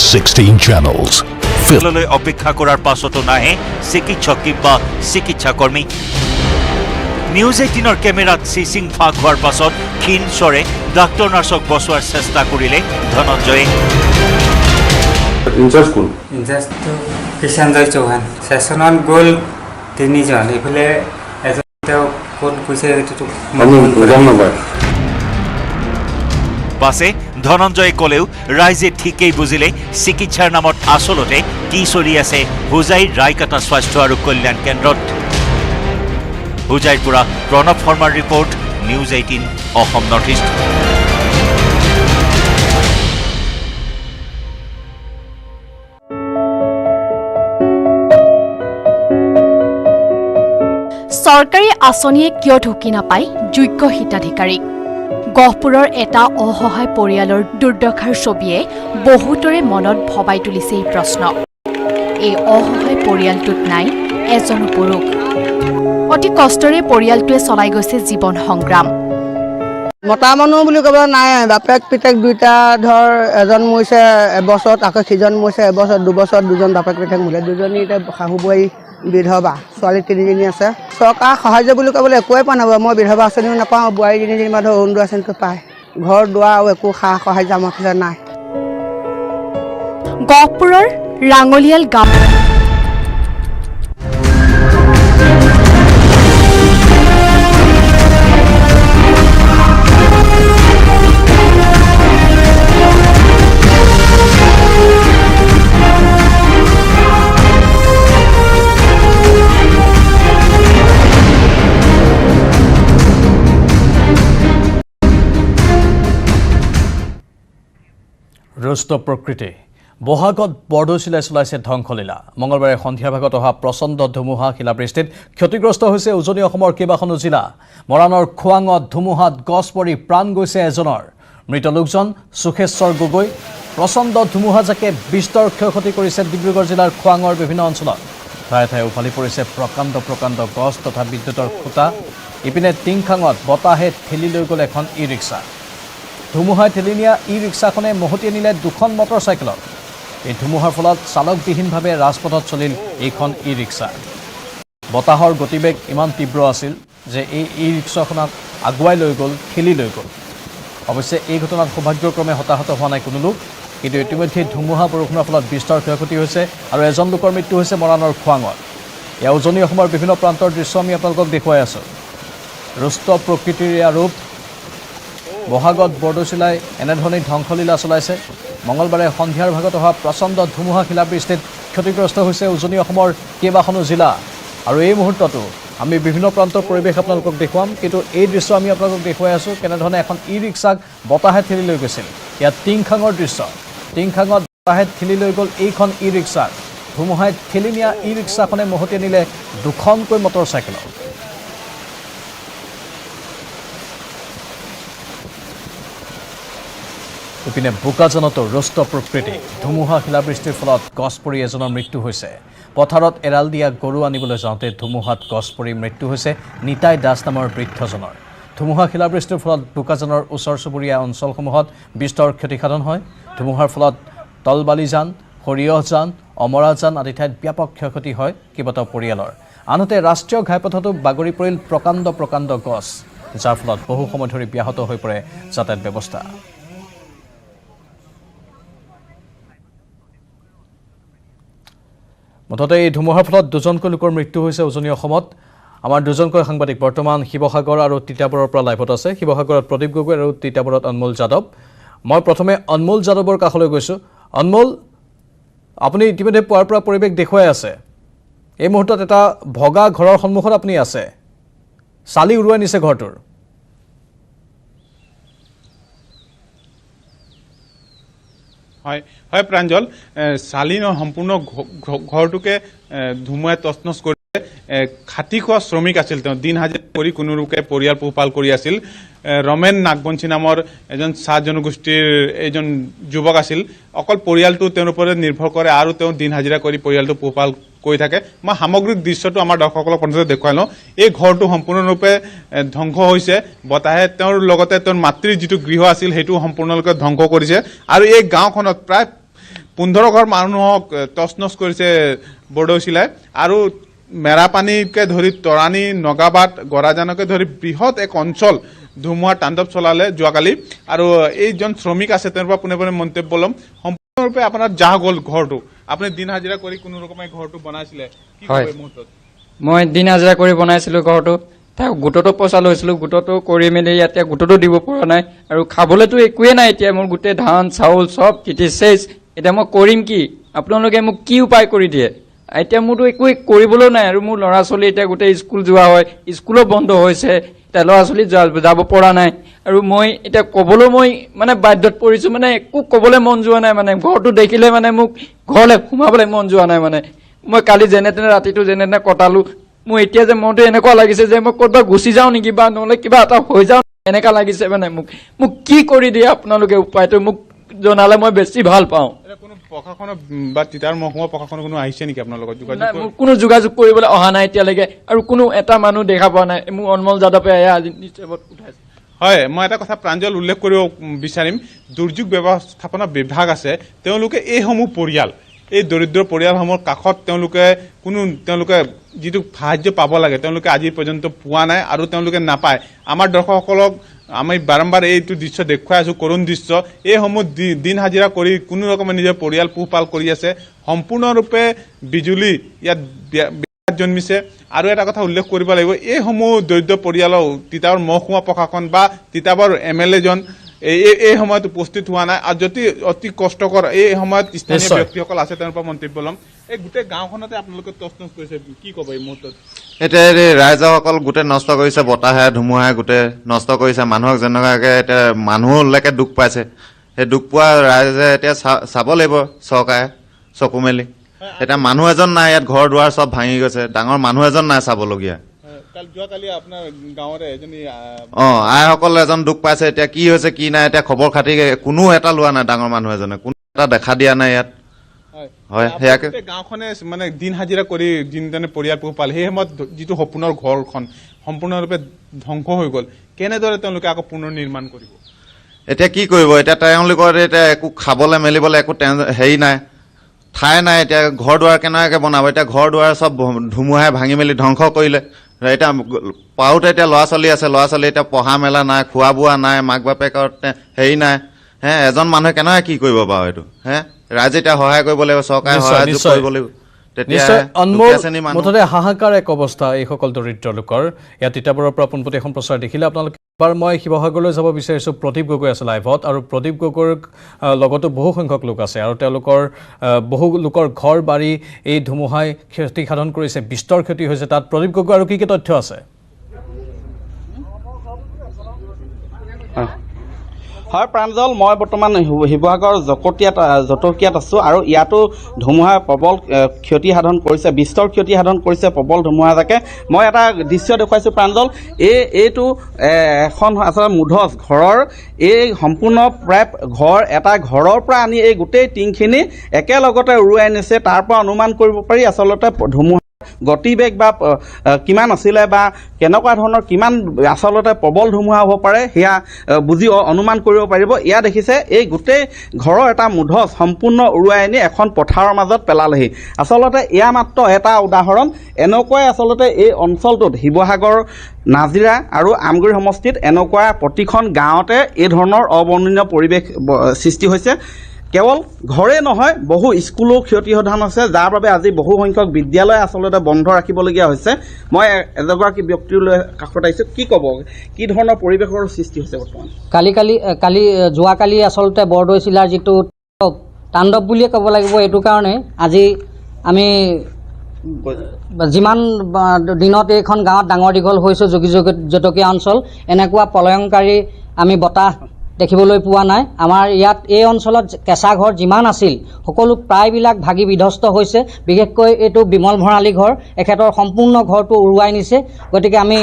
16 channels. ফিললৈ অপেক্ষা কৰাৰ পাছতো নাহে চিকিৎসক কিংবা চিকিৎসাকৰ্মী। নিউজ 18ৰ কেমেৰাত চিচিং ফাঁক হোৱাৰ পাছত ক্ষীণ স্বৰে ডাক্তৰ নাৰ্ছক বচোৱাৰ চেষ্টা কৰিলে ধনঞ্জয়ে। ইনচাৰ্জটো কিষাণজয় চৌহান। ছেছনত গ'ল 3জন, এইফালে এজন তেওঁ ক'ত গৈছে এইটো পাছে ধনঞ্জয়ে ক'লেও ৰাইজে ঠিকেই বুজিলে চিকিৎসাৰ নামত আচলতে কি চলি আছে হোজাইৰ ৰায়কাটা স্বাস্থ্য আৰু কল্যাণ কেন্দ্ৰত। হোজাইৰ পৰা প্ৰণৱ শৰ্মাৰ report, news 18 Assam north east. চৰকাৰী আঁচনিয়ে কিয় ঢুকি নাপায় যোগ্য হিতাধিকাৰীক? গহপুৰৰ এটা অসহায় পৰিয়ালৰ দুৰ্দশাৰ ছবিয়ে বহুতৰে মনত ভবাই তুলিছে এই প্ৰশ্ন। এই অসহায় পৰিয়ালটোত নাই এজনো পুৰুষ। অতি কষ্টৰে পৰিয়ালটোৱে চলাই গৈছে জীৱন সংগ্ৰাম। মতা মানুহ বুলি ক'বলৈ নাই, বাপেক পিতেক দুইটা ধৰ এজন মৰিছে এবছৰত, আকৌ সিজন মৰিছে এবছৰত, দুবছৰত দুজন বাপেক পিতেক মৰিলে, দুজনী এতিয়া শাহু বোৱাৰী বিধৱা, ছোৱালী 3জনী আছে। চৰকাৰ সাহাৰ্য বুলি ক'বলৈ একোৱে পোৱা নাপাব। মই বিধৱা আঁচনিও নাপাওঁ, বোৱাৰী 3জনী মাত্ৰ অৰুণোদয় আঁচনিটো পায়। ঘৰ দুৱাৰ আৰু একো সা সাহাৰ্য আমাৰ ফালে নাই। গহপুৰৰ ৰাঙলিয়াল গাঁও ৰুষ্ট প্ৰকৃতি। বহাগত বৰদৈচিলাই চলাইছে ধ্বংসলীলা। মঙলবাৰে সন্ধিয়াৰ ভাগত অহা প্ৰচণ্ড ধুমুহা শিলাবৃষ্টিত ক্ষতিগ্ৰস্ত হৈছে উজনি অসমৰ কেইবাখনো জিলা। মৰাণৰ খোৱাঙত ধুমুহাত গছ পৰি প্ৰাণ গৈছে এজনৰ। মৃত লোকজন সুখেশ্বৰ গগৈ। প্ৰচণ্ড ধুমুহাজাকে বিস্তৰ ক্ষয়ক্ষতি কৰিছে ডিব্ৰুগড় জিলাৰ খোৱাঙৰ বিভিন্ন অঞ্চলত। ঠায়ে ঠায়ে উফালি পৰিছে প্ৰকাণ্ড প্ৰকাণ্ড গছ তথা বিদ্যুতৰ খুঁটা। ইপিনে টিংখাঙত বতাহে ঠেলি লৈ গ'ল এখন ই ৰিক্সা। ধুমুহাই ঠেলি নিয়া ই ৰিক্সাখনে মহতিয়াই নিলে দুখন মটৰচাইকেলত। এই ধুমুহাৰ ফলত চালকবিহীনভাৱে ৰাজপথত চলিল এইখন ই ৰিক্সা। বতাহৰ গতিবেগ ইমান তীব্ৰ আছিল যে এই ই ৰিক্সাখনক আগুৱাই লৈ গ'ল, ঠেলি লৈ গ'ল। অৱশ্যে এই ঘটনাত সৌভাগ্যক্ৰমে হতাহত হোৱা নাই কোনো লোক, কিন্তু ইতিমধ্যে ধুমুহা বৰষুণৰ ফলত বিস্তৰ ক্ষয়ক্ষতি হৈছে আৰু এজন লোকৰ মৃত্যু হৈছে মৰাণৰ খোৱাঙত। এয়া উজনি অসমৰ বিভিন্ন প্ৰান্তৰ দৃশ্য আমি আপোনালোকক দেখুৱাই আছোঁ। ৰুষ্ট প্ৰকৃতিৰ এয়া ৰূপ। বহাগত বৰদৈচিলাই এনেধৰণেই ধ্বংসলীলা চলাইছে। মঙলবাৰে সন্ধিয়াৰ ভাগত অহা প্ৰচণ্ড ধুমুহা শিলাবৃষ্টিত ক্ষতিগ্ৰস্ত হৈছে উজনি অসমৰ কেইবাখনো জিলা আৰু এই মুহূৰ্ততো আমি বিভিন্ন প্ৰান্তৰ পৰিৱেশ আপোনালোকক দেখুৱাম কিন্তু এই দৃশ্য আমি আপোনালোকক দেখুৱাই আছোঁ কেনেধৰণে এখন ই ৰিক্সাক বতাহে ঠেলি লৈ গৈছিল ইয়াত টিংখাঙৰ দৃশ্য টিংখাঙত বতাহে ঠেলি লৈ গ'ল এইখন ই ৰিক্সাক ধুমুহাই ঠেলি নিয়া ই ৰিক্সাখনে মহতিয়াই নিলে দুখনকৈ মটৰচাইকেলত ইপিনে বোকাজানতো ৰুষ্ট প্ৰকৃতি ধুমুহা শিলাবৃষ্টিৰ ফলত গছ পৰি এজনৰ মৃত্যু হৈছে পথাৰত এৰাল দিয়া গৰু আনিবলৈ যাওঁতে ধুমুহাত গছ পৰি মৃত্যু হৈছে নিতাই দাস নামৰ বৃদ্ধজনৰ ধুমুহা শিলাবৃষ্টিৰ ফলত বোকাজানৰ ওচৰ চুবুৰীয়া অঞ্চলসমূহত বিস্তৰ ক্ষতিসাধন হয় ধুমুহাৰ ফলত তলবালিজান সৰিয়হজান অমৰাজান আদি ঠাইত ব্যাপক ক্ষয়ক্ষতি হয় কেইবাটাও পৰিয়ালৰ আনহাতে ৰাষ্ট্ৰীয় ঘাইপথতো বাগৰি পৰিল প্ৰকাণ্ড গছ যাৰ ফলত বহু সময় ধৰি ব্যাহত হৈ পৰে যাতায়াত ব্যৱস্থা মুঠতে এই ধুমুহাৰ ফলত দুজনকৈ লোকৰ মৃত্যু হৈছে উজনি অসমত আমাৰ দুজনকৈ সাংবাদিক বৰ্তমান শিৱসাগৰ আৰু তিতাবৰৰ পৰা লাইভত আছে শিৱসাগৰত প্ৰদীপ গগৈ আৰু তিতাবৰত অনমোল যাদৱ মই প্ৰথমে অনমোল যাদৱৰ কাষলৈ গৈছোঁ অনমোল আপুনি ইতিমধ্যে পুৱাৰ পৰা পৰিৱেশ দেখুৱাই আছে এই মুহূৰ্তত এটা ভগা ঘৰৰ সন্মুখত আপুনি আছে চালি উৰুৱাই নিছে ঘৰটোৰ হয় হয় প্ৰাঞ্জল চালিন সম্পূৰ্ণ ঘৰটোকে ধুমুহাই তছনছ কৰিছে খাটি খোৱা শ্ৰমিক আছিল তেওঁ দিন হাজিৰা কৰি কোনো লোকে পৰিয়াল পোহপাল কৰি আছিল ৰমেন নাগবঞ্চী নামৰ এজন চাহ জনগোষ্ঠীৰ এজন যুৱক আছিল অকল পৰিয়ালটো তেওঁৰ ওপৰত নিৰ্ভৰ কৰে আৰু তেওঁ দিন হাজিৰা কৰি পৰিয়ালটো পোহপাল কৰি থাকে মই সামগ্ৰিক দৃশ্যটো আমাৰ দৰ্শকসকলক প্ৰথমতে দেখুৱাই লওঁ এই ঘৰটো সম্পূৰ্ণৰূপে ধ্বংস হৈছে বতাহে তেওঁৰ লগতে তেওঁৰ মাতৃৰ যিটো গৃহ আছিল সেইটো সম্পূৰ্ণৰূপে ধ্বংস কৰিছে আৰু এই গাঁওখনত প্ৰায় 15 ঘৰ মানুহক তছনছ কৰিছে বৰদৈচিলাই আৰু মেৰাপানীকে ধৰি তৰাণী নগাবাদ গৰাজানকে ধৰি বৃহৎ এক অঞ্চল ধুমুহাৰ তাণ্ডৱ চলালে যোৱাকালি আৰু এইজন শ্ৰমিক আছে তেওঁৰ পৰা পোনে পোনে মন্তব্য ল'ম সম্পূৰ্ণৰূপে আপোনাৰ যাহ গ'ল ঘৰটো আপুনি দিন হাজিৰা কৰি কোনো ৰকমে ঘৰটো বনাইছিলে কি হয় কয় মুহূৰ্তত মই দিন হাজিৰা কৰি বনাইছিলোঁ ঘৰটো তাৰ গোটতো পইচা লৈছিলোঁ গোটতো কৰি মেলি এতিয়া গোটতো দিব পৰা নাই আৰু খাবলৈতো একোৱেই নাই এতিয়া মোৰ গোটেই ধান চাউল চব কিটি চেচ এতিয়া মই কৰিম কি আপোনালোকে মোক কি উপায় কৰি দিয়ে এতিয়া মোৰতো একো কৰিবলৈও নাই আৰু মোৰ ল'ৰা ছোৱালী এতিয়া গোটেই স্কুল যোৱা হয় স্কুলো বন্ধ হৈছে এতিয়া ল'ৰা ছোৱালী যাব পৰা নাই আৰু মই এতিয়া ক'বলৈ মই মানে বাধ্যত পৰিছোঁ মানে একো ক'বলৈ মন যোৱা নাই মানে ঘৰটো দেখিলে মানে মোক ঘৰলৈ সোমাবলৈ মন যোৱা নাই মানে মই কালি যেনে তেনে ৰাতিটো যেনে তেনে কটালোঁ মোৰ এতিয়া যে মনটো এনেকুৱা লাগিছে যে মই ক'ৰবাত গুচি যাওঁ নেকি বা নহ'লে কিবা এটা হৈ যাওঁ এনেকুৱা লাগিছে মানে মোক কি কৰি দিয়ে আপোনালোকে উপায়টো মোক জনালে মই বেছি ভাল পাওঁ কোনো প্ৰশাসনৰ বা তিতাৰ মহকুমা প্ৰশাসনৰ কোনো আহিছে নেকি আপোনাৰ লগত যোগাযোগ মোৰ কোনো যোগাযোগ কৰিবলৈ অহা নাই এতিয়ালৈকে আৰু কোনো এটা মানুহ দেখা পোৱা নাই মোক অনমোল যাদৱে আজি নিশ্চয়ত উঠাইছে হয় মই এটা কথা প্ৰাঞ্জল উল্লেখ কৰিব বিচাৰিম দুৰ্যোগ ব্যৱস্থাপনা বিভাগ আছে তেওঁলোকে এইসমূহ পৰিয়াল এই দৰিদ্ৰ পৰিয়ালসমূহৰ কাষত তেওঁলোকে যিটো সাহায্য পাব লাগে তেওঁলোকে আজি পৰ্যন্ত পোৱা নাই আৰু তেওঁলোকে নাপায় আমাৰ দৰ্শকসকলক আমি বাৰম্বাৰ এইটো দৃশ্য দেখুৱাই আছোঁ কৰুণ দৃশ্য এইসমূহ দিন হাজিৰা কৰি কোনো ৰকমে নিজৰ পৰিয়াল পোহপাল কৰি আছে সম্পূৰ্ণৰূপে বিজুলী ইয়াত জন্মিছে আৰু এটা কথা উল্লেখ কৰিব লাগিব এইসমূহ দৰিদ্ৰ পৰিয়ালৰ তিতাবৰ মহকুমা প্ৰশাসন বা তিতাবৰ MLA জন এই সময়ত উপস্থিত হোৱা নাই আৰু যদি অতি কষ্টকৰ এই সময়ত স্থানীয় ব্যক্তিসকল আছে তেওঁৰ পৰা মন্তব্য ল'ম এই গোটেই গাঁওখনতে আপোনালোকে তছনছ কৰিছে কি ক'ব এই মুহূৰ্তত এতিয়া ৰাইজসকল গোটেই নষ্ট কৰিছে বতাহে ধুমুহাই গোটেই নষ্ট কৰিছে মানুহক যেনেকুৱাকৈ এতিয়া মানুহলৈকে দুখ পাইছে সেই দুখ পোৱা ৰাইজে এতিয়া চাব লাগিব চৰকাৰে চকু মেলি এতিয়া মানুহ এজন নাই ইয়াত ঘৰ দুৱাৰ চব ভাঙি গৈছে ডাঙৰ মানুহ এজন নাই চাবলগীয়া যোৱাকালি আপোনাৰ গাঁৱৰে এজনী আইসকল এজন দুখ পাইছে এতিয়া কি হৈছে কি নাই এতিয়া খবৰ খাতি কোনো এটা লোৱা নাই ডাঙৰ মানুহ এজনে কোনো এটা দেখা দিয়া নাই ইয়াত হয় সেয়াকে গাঁওখনে মানে দিন হাজিৰা কৰি যিজনে পৰিয়াল পোহপাল সেই সময়ত যিটো সপোনৰ ঘৰখন সম্পূৰ্ণৰূপে ধ্বংস হৈ গ'ল কেনেদৰে তেওঁলোকে আকৌ পুনৰ নিৰ্মাণ কৰিব এতিয়া কি কৰিব এতিয়া তেওঁলোকৰ এতিয়া একো খাবলৈ মেলিবলৈ একো হেৰি নাই ঠাই নাই এতিয়া ঘৰ দুৱাৰ কেনেকৈ বনাব এতিয়া ঘৰ দুৱাৰ চব ধুমুহাই ভাঙি মেলি ধ্বংস কৰিলে এতিয়া পাওঁতে এতিয়া ল'ৰা ছোৱালী আছে ল'ৰা ছোৱালী এতিয়া পঢ়া মেলা নাই খোৱা বোৱা নাই মাক বাপেকৰ হেৰি নাই এজন মানুহে কেনেকৈ কি কৰিব বাৰু এইটো ৰাইজে এতিয়া সহায় কৰিব লাগিব চৰকাৰে সহায় কৰিব লাগিব তেতিয়া নিশ্চয় অনমোল দুখীয়া শ্ৰেণীৰ মানুহ মুঠতে হাহাকাৰ এক অৱস্থা এইসকল দৰিদ্ৰ লোকৰ ইয়াত তিতাবৰৰ পৰা পোনপটীয়া এখন প্ৰচাৰ দেখিলে আপোনালোকে এবাৰ মই শিৱসাগৰলৈ যাব বিচাৰিছোঁ প্ৰদীপ গগৈ আছে লাইভত আৰু প্ৰদীপ গগৈৰ লগতো বহু সংখ্যক লোক আছে আৰু তেওঁলোকৰ বহু লোকৰ ঘৰ বাৰী এই ধুমুহাই ক্ষতি সাধন কৰিছে বিস্তৰ ক্ষতি হৈছে তাত প্ৰদীপ গগৈ আৰু কি কি তথ্য আছে হয় প্ৰাঞ্জল মই বৰ্তমান শিৱসাগৰ জটকীয়াত আছোঁ আৰু ইয়াতো ধুমুহাই প্ৰবল ক্ষতি সাধন কৰিছে বিস্তৰ ক্ষতি সাধন কৰিছে প্ৰবল ধুমুহাজাকে মই এটা দৃশ্য দেখুৱাইছোঁ প্ৰাঞ্জল এইটো এখন আচলতে মুধচ ঘৰৰ এই সম্পূৰ্ণ প্ৰায় এটা ঘৰৰ পৰা আনি এই গোটেই টিংখিনি একেলগতে উৰুৱাই নিছে তাৰ পৰা অনুমান কৰিব পাৰি আচলতে ধুমুহা গতিবেগ বা কিমান আছিলে বা কেনেকুৱা ধৰণৰ কিমান আচলতে প্ৰবল ধুমুহা হ'ব পাৰে সেয়া বুজি অনুমান কৰিব পাৰিব এয়া দেখিছে এই গোটেই ঘৰৰ এটা মুধচ সম্পূৰ্ণ উৰুৱাই আনি এখন পথাৰৰ মাজত পেলালেহি আচলতে এয়া মাত্ৰ এটা উদাহৰণ এনেকুৱাই আচলতে এই অঞ্চলটোত শিৱসাগৰ নাজিৰা আৰু আমগুৰি সমষ্টিত এনেকুৱা প্ৰতিখন গাঁৱতে এই ধৰণৰ অবৰ্ণনীয় পৰিৱেশ সৃষ্টি হৈছে কেৱল ঘৰে নহয় বহু স্কুলো ক্ষতিসাধন হৈছে যাৰ বাবে আজি বহু সংখ্যক বিদ্যালয় আচলতে বন্ধ ৰাখিবলগীয়া হৈছে মই এগৰাকী ব্যক্তিলৈ কাষত আহিছোঁ কি ক'ব কি ধৰণৰ পৰিৱেশৰ সৃষ্টি হৈছে বৰ্তমান যোৱাকালি আচলতে বৰদৈ জিলাৰ যিটো তাণ্ডৱ বুলিয়ে ক'ব লাগিব এইটো কাৰণে আজি আমি যিমান দিনত এইখন গাঁৱত ডাঙৰ দীঘল হৈছোঁ জটকীয়া অঞ্চল এনেকুৱা প্ৰলয়ংকাৰী আমি বতাহ দেখিবলৈ পোৱা নাই আমাৰ ইয়াত এই অঞ্চলত কেঁচা ঘৰ যিমান আছিল সকলো প্ৰায়বিলাক ভাগি বিধ্বস্ত হৈছে বিশেষকৈ এইটো বিমল ভৰালী ঘৰ এখেতৰ সম্পূৰ্ণ ঘৰটো উৰুৱাই নিছে গতিকে আমি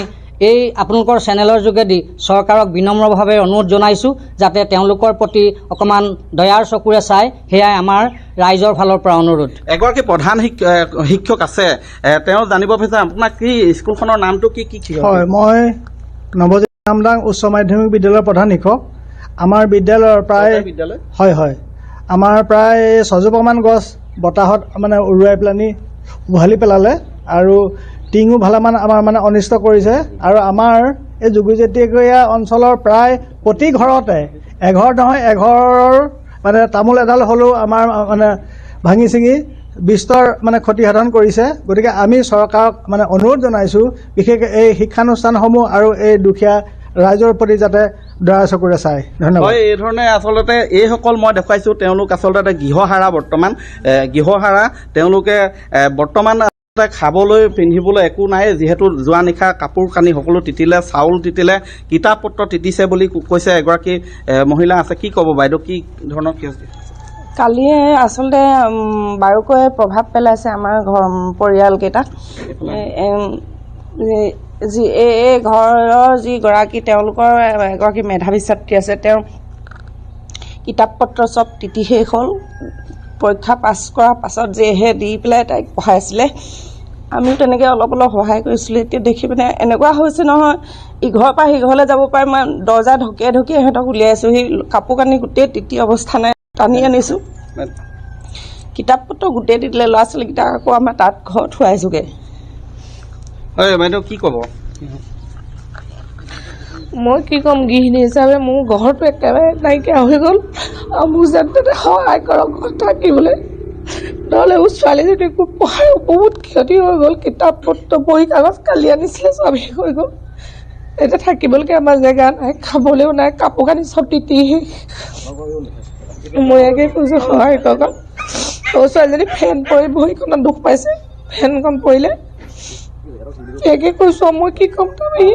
এই আপোনালোকৰ চেনেলৰ যোগেদি চৰকাৰক বিনম্ৰভাৱে অনুৰোধ জনাইছোঁ যাতে তেওঁলোকৰ প্ৰতি অকণমান দয়াৰ চকুৰে চাই সেয়াই আমাৰ ৰাইজৰ ফালৰ পৰা অনুৰোধ এগৰাকী প্ৰধান শিক্ষক আছে তেওঁ জানিব বিচাৰে আপোনাৰ কি স্কুলখনৰ নামটো কি হয় মই নৱজ্যোতি নামদাং উচ্চ মাধ্যমিক বিদ্যালয়ৰ প্ৰধান শিক্ষক আমাৰ বিদ্যালয়ৰ প্ৰায় হয় আমাৰ প্ৰায় 6জোপামান গছ বতাহত মানে উৰুৱাই পেলানি উভালি পেলালে আৰু টিঙো ভালেমান আমাৰ মানে অনিষ্ট কৰিছে আৰু আমাৰ এই জুগুজেটীয়া অঞ্চলৰ প্ৰায় প্ৰতি ঘৰতে এঘৰ নহয় এঘৰৰ মানে তামোল এডাল হ'লেও আমাৰ মানে ভাঙি ছিঙি বিস্তৰ মানে ক্ষতি সাধন কৰিছে গতিকে আমি চৰকাৰক মানে অনুৰোধ জনাইছোঁ বিশেষকৈ এই শিক্ষানুষ্ঠানসমূহ আৰু এই দুখীয়া ৰাইজৰ প্ৰতি যাতে দয়া চকুৰে চায় ধন্যবাদ হয় এই ধৰণে আচলতে এইসকল মই দেখুৱাইছোঁ তেওঁলোক আচলতে গৃহহাৰা বৰ্তমান গৃহহাৰা তেওঁলোকে বৰ্তমান খাবলৈ পিন্ধিবলৈ একো নাই যিহেতু যোৱা নিশা কাপোৰ কানি সকলো তিতিলে চাউল তিতিলে কিতাপ পত্ৰ তিতিছে বুলি কৈছে এগৰাকী মহিলা আছে কি ক'ব বাইদেউ কি ধৰণৰ কালি আচলতে বাৰুকৈ প্ৰভাৱ পেলাইছে আমাৰ ঘৰ পৰিয়ালকেইটাত এই ঘৰৰ যিগৰাকী তেওঁলোকৰ এগৰাকী মেধাৱী ছাত্ৰী আছে তেওঁৰ কিতাপ পত্ৰ চব তিতি শেষ হ'ল পৰীক্ষা পাছ কৰাৰ পাছত যিহে দি পেলাই তাইক পঢ়াইছিলে আমিও তেনেকৈ অলপ সহায় কৰিছিলোঁ এতিয়া দেখি পিনে এনেকুৱা হৈছে নহয় ইঘৰৰ পৰা সিঘৰলৈ যাব পাৰে মই দৰ্জা ঢকিয়াই সিহঁতক উলিয়াইছোঁ সেই কাপোৰ কানি গোটেই তিতি অৱস্থা নাই টানি আনিছোঁ কিতাপ পত্ৰ গোটেই তিতিলে ল'ৰা ছোৱালীকেইটাক আকৌ আমাৰ তাত ঘৰত থোৱাইছোগৈ হয় বাইদেউ কি ক'ব মই কি ক'ম গৃহিণী হিচাপে মোৰ ঘৰটো একেবাৰে নাইকিয়া হৈ গ'ল আৰু মোক যেনে সহায় কৰক ঘৰত থাকিবলৈ নহ'লে মোৰ ছোৱালীজনী একো পঢ়াৰ বহুত ক্ষতি হৈ গ'ল কিতাপ পত্ৰ বহি কাগজ কালি আনিছিলে চব শেষ হৈ গ'ল এতিয়া থাকিবলৈকে আমাৰ জেগা নাই খাবলৈও নাই কাপোৰ কানি চব তিতি মই একে কৈছোঁ সহায় কৰক মোৰ ছোৱালীজনী ফেন পৰি ভৰিখনত দুখ পাইছে ফেনখন পৰিলে একে কৈছোঁ মই কি ক'ম তুমি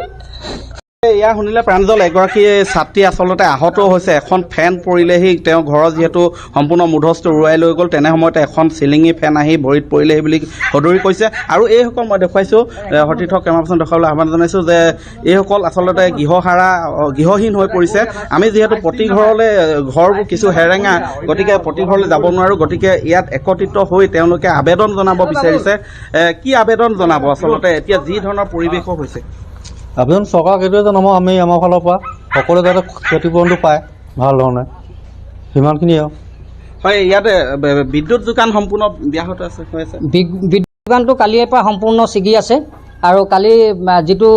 এয়া শুনিলে প্ৰাঞ্জল এগৰাকী ছাত্ৰী আচলতে আহত হৈছে এখন ফেন পৰিলেহি তেওঁ ঘৰৰ যিহেতু সম্পূৰ্ণ মুধচটো উৰুৱাই লৈ গ'ল তেনে সময়তে এখন চিলিঙি ফেন আহি ভৰিত পৰিলেহি বুলি সদৰি কৈছে আৰু এইসকল মই দেখুৱাইছোঁ সতীৰ্থ কেমেৰা পাৰ্চন দেখুৱাবলৈ আহ্বান জনাইছোঁ যে এইসকল আচলতে গৃহহীন হৈ পৰিছে আমি যিহেতু প্ৰতি ঘৰলৈ ঘৰবোৰ কিছু হেৰেঙা গতিকে প্ৰতি ঘৰলৈ যাব নোৱাৰোঁ গতিকে ইয়াত একত্ৰিত হৈ তেওঁলোকে আবেদন জনাব বিচাৰিছে কি আবেদন জনাব আচলতে এতিয়া যি ধৰণৰ পৰিৱেশো হৈছে আবেদন চৰকাৰক এইটোৱে জনাব আমি আমাৰ ফালৰ পৰা সকলোৱে যাতে ক্ষতিপূৰণটো পায় ভাল ধৰণে সিমানখিনিয়ে হয় ইয়াতে বিদ্যুৎ যোগান সম্পূৰ্ণ ব্যাহত আছে হৈ আছে বিদ্যুৎ যোগানটো কালিৰ পৰা সম্পূৰ্ণ ছিগি আছে আৰু কালি যিটো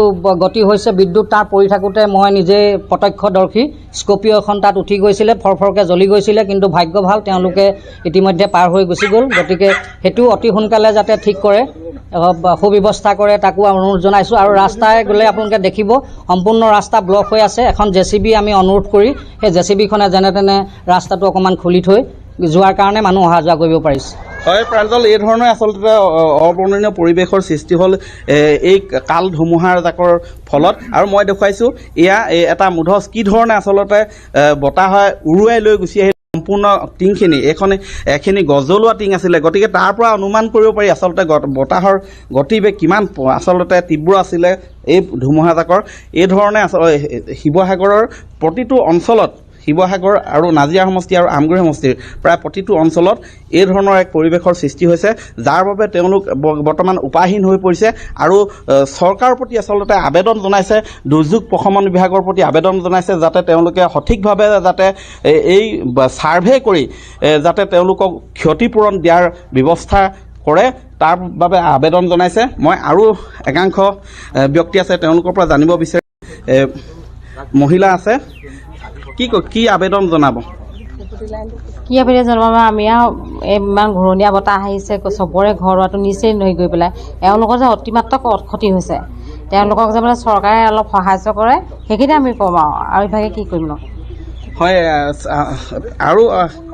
গতি হৈছে বিদ্যুৎ তাৰ পৰি থাকোঁতে মই নিজে প্ৰত্যক্ষদৰ্শী স্কপিঅ' এখন তাত উঠি গৈছিলে, ফৰফৰকৈ জ্বলি গৈছিলে, কিন্তু ভাগ্য ভাল তেওঁলোকে ইতিমধ্যে পাৰ হৈ গুচি গ'ল। গতিকে সেইটো অতি সোনকালে যাতে ঠিক কৰে, সুব্যৱস্থা কৰে, তাকো অনুৰোধ জনাইছোঁ। আৰু ৰাস্তাই গ'লে আপোনালোকে দেখিব সম্পূৰ্ণ ৰাস্তা ব্লক হৈ আছে। এখন JCB আমি অনুৰোধ কৰি সেই JCBখনে যেনে তেনে ৰাস্তাটো অকণমান খুলি থৈ যোৱাৰ কাৰণে মানুহ অহা যোৱা কৰিব পাৰিছে। হয় প্ৰাঞ্জল, এই ধৰণে আচলতে অবৰ্ণনীয় পৰিৱেশৰ সৃষ্টি হ'ল এই কাল ধুমুহাৰ জাকৰ ফলত। আৰু মই দেখুৱাইছোঁ এয়া এটা মুধচ কি ধৰণে আচলতে বতাহে উৰুৱাই লৈ গুচি আহিল সম্পূৰ্ণ টিংখিনি। এখিনি গজলোৱা টিং আছিলে, গতিকে তাৰ পৰা অনুমান কৰিব পাৰি আচলতে বতাহৰ গতিবেগ কিমান আচলতে তীব্ৰ আছিলে এই ধুমুহাজাকৰ। এই ধৰণে শিৱসাগৰৰ প্ৰতিটো অঞ্চলত, শিৱসাগৰ আৰু নাজিৰা সমষ্টি আৰু আমগুৰি সমষ্টিৰ প্ৰায় প্ৰতিটো অঞ্চলত এই ধৰণৰ এক পৰিৱেশৰ সৃষ্টি হৈছে, যাৰ বাবে তেওঁলোক বৰ্তমান উপায়হীন হৈ পৰিছে। আৰু চৰকাৰৰ প্ৰতি আচলতে আবেদন জনাইছে, দুৰ্যোগ প্ৰশমন বিভাগৰ প্ৰতি আবেদন জনাইছে যাতে তেওঁলোকে সঠিকভাৱে যাতে এই ছাৰ্ভে কৰি যাতে তেওঁলোকক ক্ষতিপূৰণ দিয়াৰ ব্যৱস্থা কৰে, তাৰ বাবে আবেদন জনাইছে। মই আৰু একাংশ ব্যক্তি আছে তেওঁলোকৰ পৰা জানিব বিচাৰিম। মহিলা আছে, কি আবেদন জনাব? কি আবেদন জনাব? আমি আৰু ইমান ঘূৰণীয়া বতাহ আহিছে, চবৰে ঘৰ দুৱাৰটো নিচেই নৈ গৈ পেলাই এওঁলোকৰ যে অতিমাত্ৰা ক্ষতি হৈছে, তেওঁলোকক যে মানে চৰকাৰে অলপ সাহায্য কৰে সেইখিনি আমি ক'ম আৰু ইভাগে কি কৰিম ন। হয়, আৰু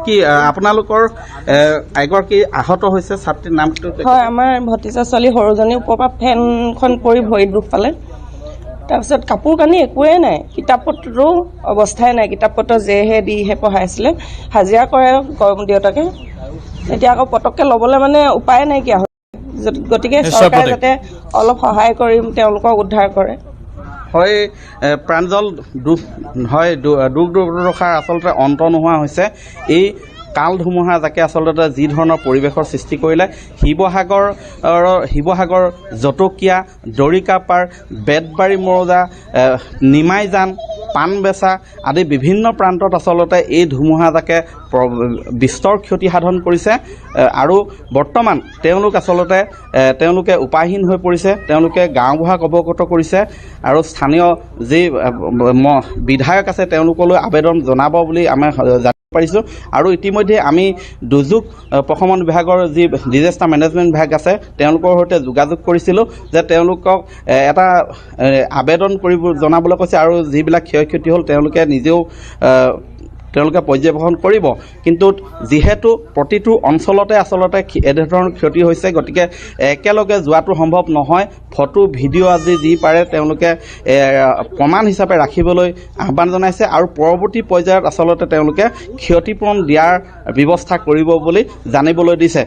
কি আপোনালোকৰ এগৰাকী আহত হৈছে ছাত্ৰীৰ নামটো? হয়, আমাৰ ভতিজা ছোৱালী সৰুজনী ওপৰৰ পৰা ফেনখন পৰি ভৰিত দুখ পালে। তাৰপিছত কাপোৰ কানি একোৱেই নাই, কিতাপ পত্ৰৰো অৱস্থাই নাই, কিতাপ পত্ৰ যেহে দিহে পঢ়াই আছিলে, হাজিৰা কৰে গৰম দেউতাকে, এতিয়া আকৌ পটককৈ ল'বলৈ মানে উপায় নাইকিয়া হয়। গতিকে চৰকাৰে যাতে অলপ সহায় কৰি তেওঁলোকক উদ্ধাৰ কৰে। হয় প্ৰাঞ্জল, দুখ দুৰ্দশাৰ আচলতে অন্ত নোহোৱা হৈছে। এই কাল ধুমুহা যাকে আচলতে যি ধৰণৰ পৰিৱেশৰ সৃষ্টি কৰিলে, শিৱসাগৰ জটকীয়া, দৰিকাপাৰ, বেতবাৰী মৌজা, নিমাইজান, পাণবেচা আদি বিভিন্ন প্ৰান্তত আচলতে এই ধুমুহাজাকে বিস্তৰ ক্ষতি সাধন কৰিছে। আৰু বৰ্তমান তেওঁলোকে উপায়হীন হৈ পৰিছে। তেওঁলোকে গাঁওবুঢ়াক অৱগত কৰিছে আৰু স্থানীয় যি বিধায়ক আছে তেওঁলোকলৈ আবেদন জনাব বুলি আমি জানিব পাৰিছোঁ। আৰু ইতিমধ্যে আমি দুৰ্যোগ প্ৰশমন বিভাগৰ যি ডিজাষ্টাৰ মেনেজমেণ্ট বিভাগ আছে তেওঁলোকৰ সৈতে যোগাযোগ কৰিছিলোঁ যে তেওঁলোকক এটা আবেদন জনাবলৈ কৈছে, আৰু যিবিলাক ক্ষয়ক্ষতি হ'ল তেওঁলোকে নিজেও পৰ্যবেক্ষণ কৰিব। কিন্তু যিহেতু প্ৰতিটো অঞ্চলতে আচলতে এনেধৰণৰ ক্ষতি হৈছে, গতিকে একেলগে যোৱাটো সম্ভৱ নহয়। ফটো ভিডিঅ' আজি যি পাৰে তেওঁলোকে প্ৰমাণ হিচাপে ৰাখিবলৈ আহ্বান জনাইছে, আৰু পৰৱৰ্তী পৰ্যায়ত আচলতে তেওঁলোকে ক্ষতিপূৰণ দিয়াৰ ব্যৱস্থা কৰিব বুলি জানিবলৈ দিছে।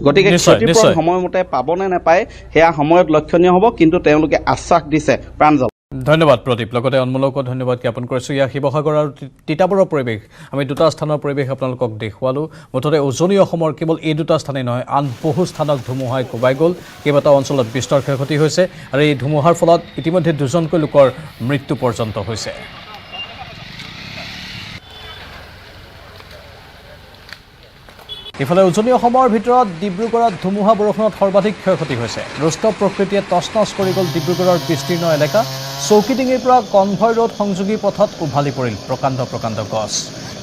গতিকে ক্ষতিপূৰণ সময়মতে পাবনে নাপায় সেয়া সময়ত লক্ষণীয় হ'ব, কিন্তু তেওঁলোকে আশ্বাস দিছে। প্ৰাঞ্জল, ধন্যবাদ প্ৰদীপ। লগতে অনমোলকো ধন্যবাদ জ্ঞাপন কৰিছোঁ। ইয়াৰ শিৱসাগৰ আৰু তিতাবৰৰ পৰিৱেশ, আমি দুটা স্থানৰ পৰিৱেশ আপোনালোকক দেখুৱালোঁ। মুঠতে উজনি অসমৰ কেৱল এই দুটা স্থানেই নহয়, আন বহু স্থানক ধুমুহাই কোবাই গ'ল, কেইবাটাও অঞ্চলত বিস্তৰ ক্ষয়ক্ষতি হৈছে, আৰু এই ধুমুহাৰ ফলত ইতিমধ্যে 2জনকৈ লোকৰ মৃত্যু পৰ্যন্ত হৈছে। ইফালে উজনি অসমৰ ভিতৰত ডিব্ৰুগড়ত ধুমুহা বৰষুণত সৰ্বাধিক ক্ষয়ক্ষতি হৈছে। ৰুষ্ট প্ৰকৃতিয়ে তছনছ কৰি গ'ল ডিব্ৰুগড়ৰ বিস্তীৰ্ণ এলেকা। চৌকিডিঙিৰ পৰা কনভয় ৰোড সংযোগী পথত উভালি পৰিল প্ৰকাণ্ড গছ।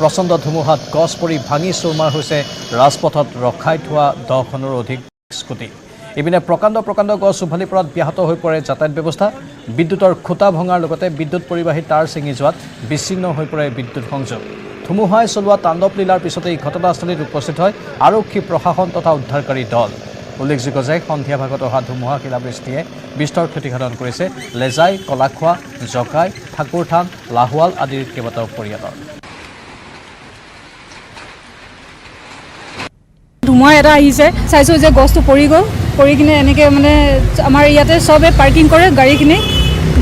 প্ৰচণ্ড ধুমুহাত গছ পৰি ভাঙি চুৰমাৰ হৈছে ৰাজপথত ৰখাই থোৱা 10খনৰো অধিক স্কুটি। ইপিনে প্ৰকাণ্ড গছ উভালি পৰাত ব্যাহত হৈ পৰে যাতায়াত ব্যৱস্থা। বিদ্যুতৰ খুঁটা ভঙাৰ লগতে বিদ্যুৎ পৰিবাহী তাঁৰ ছিঙি যোৱাত বিচ্ছিন্ন হৈ পৰে বিদ্যুৎ সংযোগ। ধুমুহাই চলোৱা তাণ্ডৱ লীলাৰ পিছতেই ঘটনাস্থলীত উপস্থিত হয় আৰক্ষী, প্ৰশাসন তথা উদ্ধাৰকাৰী দল। উল্লেখযোগ্য যে সন্ধিয়া ভাগত অহা ধুমুহা শিলাবৃষ্টিয়ে বিস্তৰ ক্ষতিসাধন কৰিছে লেজাই, কলাখোৱা, জকাই, ঠাকুৰথান, লাহোৱাল আদিৰ কেইবাটাও পৰিয়ালৰ। ধুমুহা এটা আহিছে, চাইছোঁ যে গছটো পৰি গ'ল, পৰি কিনে এনেকৈ মানে আমাৰ ইয়াতে চবে পাৰ্কিং কৰে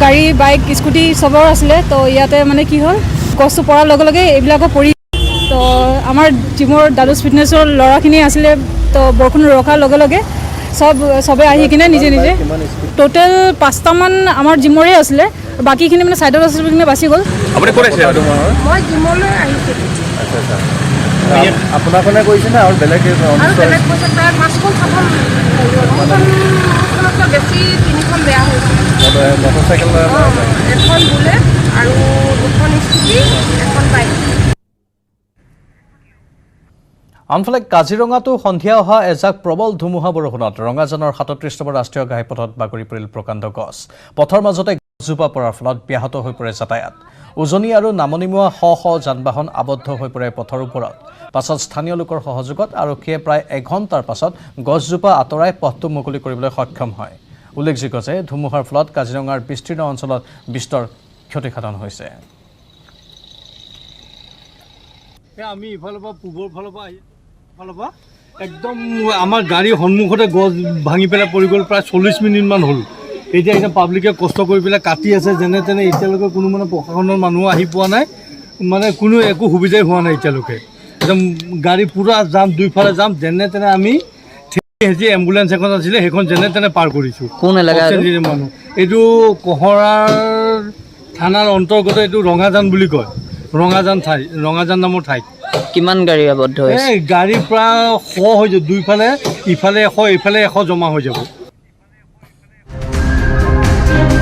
গাড়ী, বাইক, স্কুটি চবৰ আছিলে। তো ইয়াতে মানে কি হ'ল, গছটো পৰাৰ লগে লগে এইবিলাকো পৰি, তো আমাৰ জিমৰ দাদুছ ফিটনেছৰ ল'ৰাখিনি আছিলে, তো বৰষুণ ৰখাৰ লগে লগে চবে আহি কিনে নিজে টোটেল 5টামান আমাৰ জিমৰে আছিলে, বাকীখিনি মানে ছাইডত আছিলে কিনে বাচি গ'ল। আপুনি ক'ত আছে? মই জিমলৈ আহিছিলোঁ। আপোনাৰ কোনে কৰিছেনে আৰু বেলেগ আৰু বেলেগ কৈছে প্ৰায় 5খন 6খন খনতকৈ বেছি 3খন বেয়া হৈছে মটৰচাইকেল এখন বুলেট আৰু 2খন স্কুটি এখন বাইক আনফালে কাজিৰঙাতো সন্ধিয়া অহা এজাক প্ৰবল ধুমুহা বৰষুণত ৰঙাজানৰ 37 নম্বৰ ৰাষ্ট্ৰীয় ঘাইপথত বাগৰি পৰিল প্ৰকাণ্ড গছ পথৰ মাজতে গছজোপা পৰাৰ ফলত ব্যাহত হৈ পৰে যাতায়াত উজনি আৰু নামনিমুৱা শ শ যান বাহন আবদ্ধ হৈ পৰে পথৰ ওপৰত পাছত স্থানীয় লোকৰ সহযোগত আৰক্ষীয়ে প্ৰায় এঘণ্টাৰ পাছত গছজোপা আঁতৰাই পথটো মুকলি কৰিবলৈ সক্ষম হয় উল্লেখযোগ্য যে ধুমুহাৰ ফলত কাজিৰঙাৰ বিস্তীৰ্ণ অঞ্চলত বিস্তৰ ক্ষতিসাধন হৈছে আমি ইফালৰ পৰা পূবৰ ফালৰ পৰা একদম আমাৰ গাড়ীৰ সন্মুখতে গছ ভাঙি পেলাই পৰি গ'ল প্ৰায় 40 মিনিটমান হ'ল এতিয়া পাব্লিকে কষ্ট কৰি পেলাই কাটি আছে যেনে তেনে এতিয়ালৈকে কোনো মানে প্ৰশাসনৰ মানুহ আহি পোৱা নাই মানে কোনো একো সুবিধাই হোৱা নাই এতিয়ালৈকে একদম গাড়ী পুৰা যাম দুইফালে যাম যেনে তেনে আমি হেঁচি এম্বুলেঞ্চ এখন আছিলে সেইখন যেনে তেনে পাৰ কৰিছোঁ কোন এলেকা মানুহ এইটো কহৰাৰ থানাৰ অন্তৰ্গত এইটো ৰঙাজান বুলি কয় ৰঙাজান নামৰ ঠাইত কিমান গাড়ী আবদ্ধ গাড়ী প্ৰায় 100 হৈ যাব দুইফালে ইফালে 100 ইফালে 100 জমা হৈ যাব